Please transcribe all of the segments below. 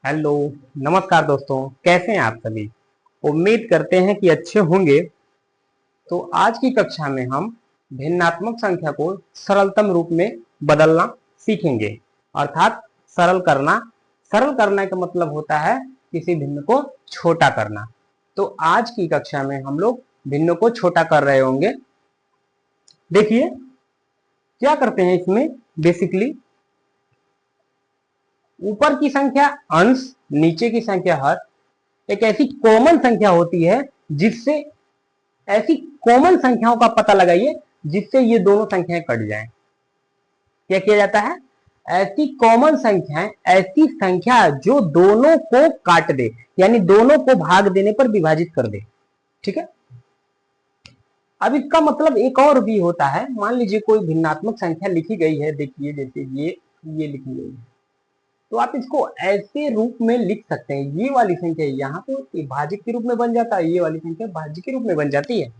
Hello. नमस्कार दोस्तों, कैसे हैं आप सभी। उम्मीद करते हैं कि अच्छे होंगे। तो आज की कक्षा में हम भिन्नात्मक संख्या को सरलतम रूप में बदलना सीखेंगे, अर्थात सरल करना का मतलब होता है किसी भिन्न को छोटा करना। तो आज की कक्षा में हम लोग भिन्न को छोटा कर रहे होंगे। देखिए क्या करते हैं इसमें। बेसिकली ऊपर की संख्या अंश, नीचे की संख्या हर, एक ऐसी कॉमन संख्या होती है जिससे ऐसी कॉमन संख्याओं का पता लगाइए जिससे ये दोनों संख्याएं कट जाएं। क्या किया जाता है? ऐसी कॉमन संख्याएं, ऐसी संख्या जो दोनों को काट दे, यानी दोनों को भाग देने पर विभाजित कर दे। ठीक है। अब इसका मतलब एक और भी होता है। मान लीजिए कोई भिन्नात्मक संख्या लिखी गई है, देखिए जैसे ये लिखी गई है, तो आप इसको ऐसे रूप में लिख सकते हैं। ये वाली संख्या यहाँ पे भाज्य के रूप में बन जाता है, ये वाली संख्या भाज्य के रूप में बन जाती है।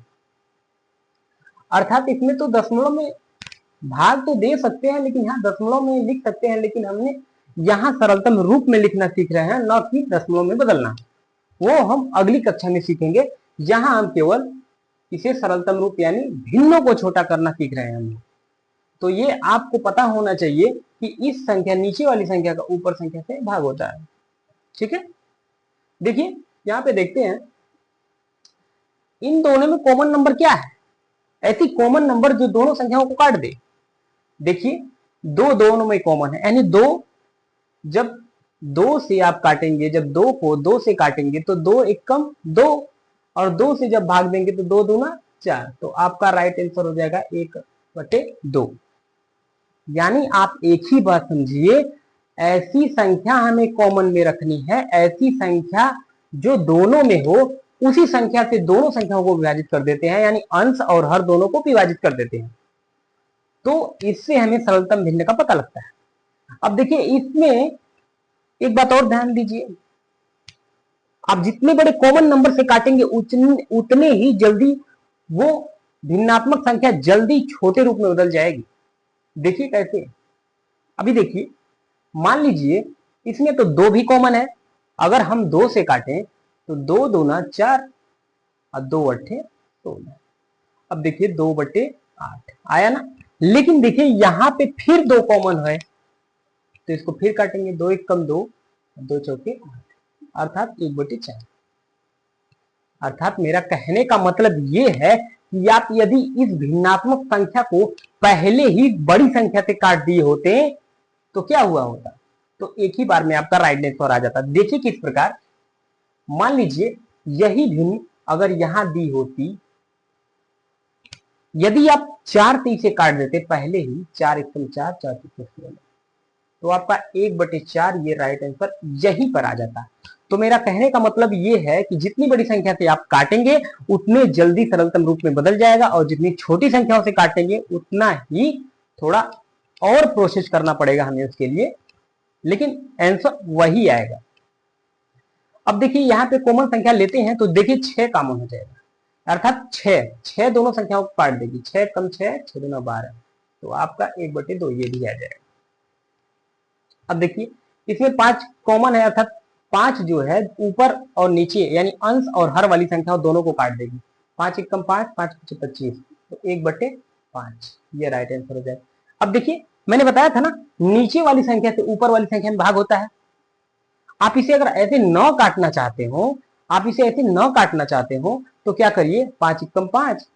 अर्थात इसमें तो दशमलव में भाग तो दे सकते हैं, लेकिन यहाँ दशमलव में लिख सकते हैं, लेकिन हमने यहाँ सरलतम रूप में लिखना सीख रहे हैं, न कि दशमलव में बदलना। वो हम अगली कक्षा में सीखेंगे। यहाँ हम केवल इसे सरलतम रूप यानी भिन्नों को छोटा करना सीख रहे हैं हम। तो ये आपको पता होना चाहिए कि इस संख्या, नीचे वाली संख्या का ऊपर संख्या से भाग होता है। ठीक है। देखिए यहाँ पे देखते हैं इन दोनों में कॉमन नंबर क्या है। ऐसी कॉमन नंबर जो दोनों संख्याओं को काट दे। देखिए दो दोनों में कॉमन है, यानी दो, जब दो से आप काटेंगे, जब दो को दो से काटेंगे तो दो एक कम दो, और दो से जब भाग देंगे तो दो दूना चार। तो आपका राइट आंसर हो जाएगा 1/2। यानी आप एक ही बात समझिए, ऐसी संख्या हमें कॉमन में रखनी है, ऐसी संख्या जो दोनों में हो, उसी संख्या से दोनों संख्याओं को विभाजित कर देते हैं, यानी अंश और हर दोनों को विभाजित कर देते हैं। तो इससे हमें सरलतम भिन्न का पता लगता है। अब देखिए इसमें एक बात और ध्यान दीजिए, आप जितने बड़े कॉमन नंबर से काटेंगे उतने ही जल्दी वो भिन्नात्मक संख्या जल्दी छोटे रूप में बदल जाएगी। देखिए कैसे। अभी देखिए, मान लीजिए इसमें तो दो भी कॉमन है। अगर हम दो से काटें तो दो दूना चार और दो अट्ठे 16। अब देखिए 2/8 आया ना। लेकिन देखिए यहां पे फिर दो कॉमन है, तो इसको फिर काटेंगे। दो एक कम दो, दो चौके 8, अर्थात 1/4। अर्थात मेरा कहने का मतलब ये है कि आप यदि इस भिन्नात्मक संख्या को पहले ही बड़ी संख्या से काट दिए होते तो क्या हुआ होता? तो एक ही बार में आपका राइट आंसर आ जाता। देखिए किस प्रकार। मान लीजिए यही भिन्न अगर यहां दी होती, यदि आप 4 से इसे काट देते पहले ही, 4 एकम 4, 4 16, तो आपका 1/4 ये राइट आंसर यहीं पर आ जाता। तो मेरा कहने का मतलब ये है कि जितनी बड़ी संख्या से आप काटेंगे उतने जल्दी सरलतम रूप में बदल जाएगा, और जितनी छोटी संख्याओं से काटेंगे उतना ही थोड़ा और प्रोसेस करना पड़ेगा हमें उसके लिए, लेकिन आंसर वही आएगा। अब देखिए यहाँ पे कॉमन संख्या लेते हैं तो देखिए 6 कॉमन हो जाएगा, अर्थात 6 दोनों संख्याओं को काट देगी। 6 कम 6, 6 दूना 12, तो आपका 1/2 ये भी आ जाएगा। अब देखिए इसमें 5 कॉमन है, अर्थात 5 जो है ऊपर और नीचे यानी अंश और हर वाली संख्या दोनों को काट देगी। 5 एकम 5, 5 पीछे 25, तो 1/5 ये राइट आंसर हो जाएगा। अब देखिए मैंने बताया था ना, नीचे वाली संख्या से ऊपर वाली संख्या में भाग होता है। आप इसे अगर ऐसे न काटना चाहते हो, आप इसे ऐसे न काटना चाहते हो तो क्या करिए, 5 एकम 5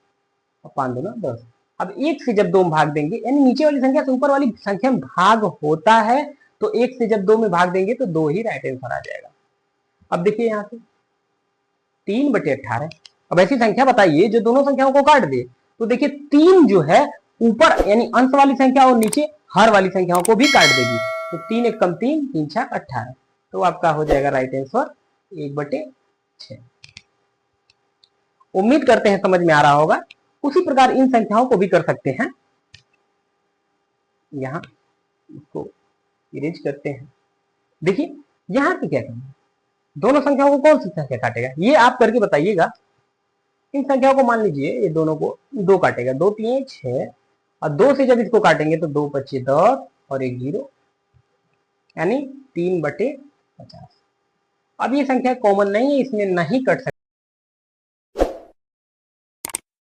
और 5 दूना 10। अब एक से जब दो में भाग देंगे, यानी नीचे वाली संख्या से ऊपर वाली संख्या में भाग होता है, तो एक से जब दो में भाग देंगे तो दो ही राइट आंसर आ जाएगा। अब देखिए यहाँ से 3/18। अब ऐसी संख्या बताइए जो दोनों संख्याओं को काट दे। तो देखिए 3 जो है ऊपर यानी अंश वाली संख्या और नीचे हर वाली संख्याओं को भी काट देगी। तो 3 एकम 3, 3 छक 18, तो आपका हो जाएगा राइट आंसर 1/6। उम्मीद करते हैं समझ में आ रहा होगा। उसी प्रकार इन संख्याओं को भी कर सकते हैं। यहां इसको इरेज करते हैं। देखिए यहां से क्या करना है, दोनों संख्याओं को कौन सी संख्या काटेगा ये आप करके बताइएगा। इन संख्याओं को मान लीजिए ये दोनों को दो काटेगा, 2 3 6, और 2 से जब इसको काटेंगे तो 2 5 10 और 1 0, यानी 3/50। अब ये संख्या कॉमन नहीं है, इसमें नहीं कट सकती।